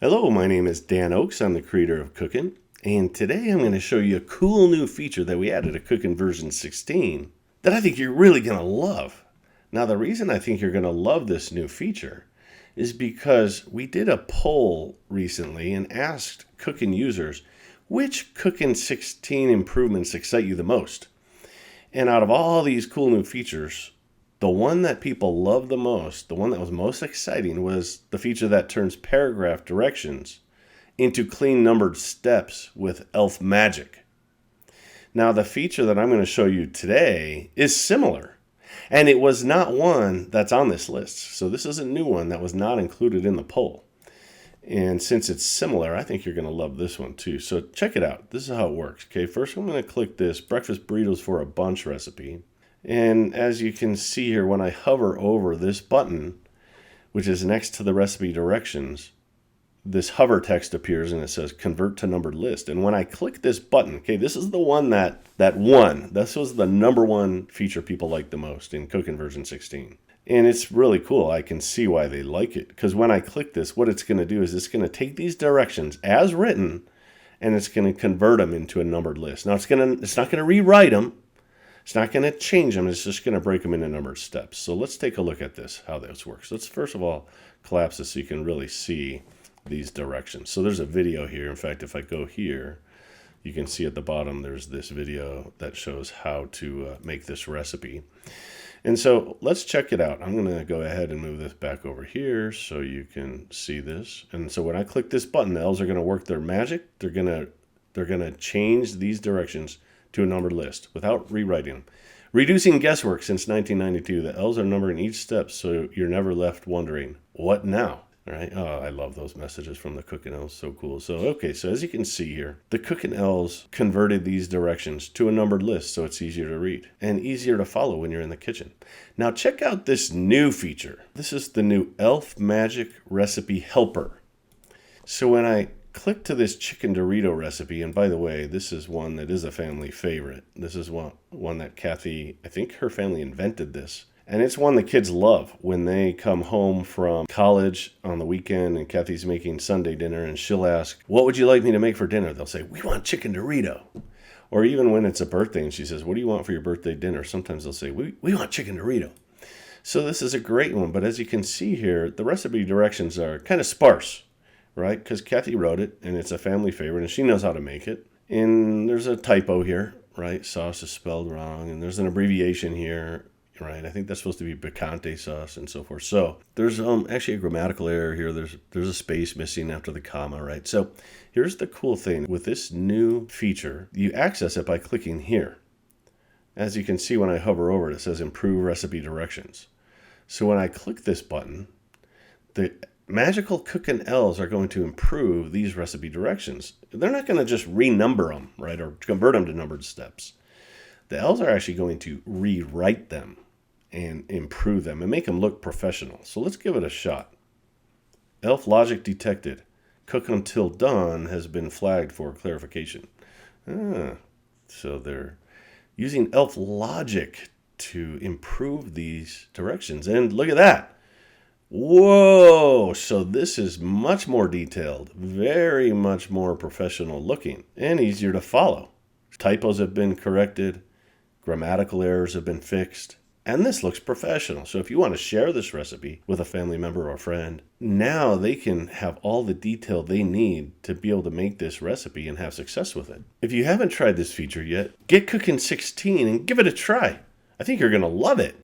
Hello, my name is Dan Oakes. I'm the creator of Cookin', and today I'm going to show you a cool new feature that we added to Cookin' version 16 that I think you're really going to love. Now, the reason I think you're going to love this new feature is because we did a poll recently and asked Cookin' users which Cookin' 16 improvements excite you the most. And out of all these cool new features, the one that people love the most, the one that was most exciting, was the feature that turns paragraph directions into clean numbered steps with Elf magic. Now, the feature that I'm going to show you today is similar, and it was not one that's on this list. So this is a new one that was not included in the poll. And since it's similar, I think you're going to love this one too. So check it out. This is how it works. Okay, first I'm going to click this breakfast burritos for a bunch recipe. And as you can see here, when I hover over this button, which is next to the recipe directions, this hover text appears and it says convert to numbered list. And when I click this button, okay, this is the one that won. This was the number one feature people liked the most in Cookin' version 16. And it's really cool. I can see why they like it. Because when I click this, what it's going to do is it's going to take these directions as written and it's going to convert them into a numbered list. Now, it's not going to rewrite them. It's not going to change them. It's just going to break them into numbered steps. So let's take a look at this, how this works. Let's first of all collapse this so you can really see these directions. So there's a video here. In fact, if I go here, you can see at the bottom there's this video that shows how to make this recipe. And so let's check it out. I'm going to go ahead and move this back over here so you can see this. And so when I click this button, the elves are going to work their magic. They're going to change these directions to a numbered list without rewriting them. Reducing guesswork since 1992. The elves are numbering each step so you're never left wondering, what now? All right. Oh, I love those messages from the Cook'n Elves. So cool. So, okay. So as you can see here, the Cook'n Elves converted these directions to a numbered list so it's easier to read and easier to follow when you're in the kitchen. Now check out this new feature. This is the new Elf Magic Recipe Helper. So when I click to this chicken Dorito recipe, and by the way, this is one that is a family favorite. This is one that Kathy, I think her family invented this. And it's one the kids love when they come home from college on the weekend and Kathy's making Sunday dinner and she'll ask, what would you like me to make for dinner? They'll say, we want chicken Dorito. Or even when it's a birthday and she says, what do you want for your birthday dinner? Sometimes they'll say, we want chicken Dorito. So this is a great one. But as you can see here, the recipe directions are kind of sparse, right? Because Kathy wrote it and it's a family favorite and she knows how to make it. And there's a typo here, right? Sauce is spelled wrong. And there's an abbreviation here. Right, I think that's supposed to be picante sauce and so forth. So there's actually a grammatical error here. There's a space missing after the comma, right? So here's the cool thing with this new feature. You access it by clicking here. As you can see when I hover over it, it says improve recipe directions. So when I click this button, the magical Cookin' Elves are going to improve these recipe directions. They're not going to just renumber them, right, or convert them to numbered steps. The elves are actually going to rewrite them and improve them and make them look professional. So let's give it a shot. Elf logic detected. Cook until done has been flagged for clarification. So they're using elf logic to improve these directions. And look at that. Whoa! So this is much more detailed, very much more professional looking, and easier to follow. Typos have been corrected. Grammatical errors have been fixed. And this looks professional. So if you want to share this recipe with a family member or a friend, now they can have all the detail they need to be able to make this recipe and have success with it. If you haven't tried this feature yet, get Cookin' 16 and give it a try. I think you're going to love it.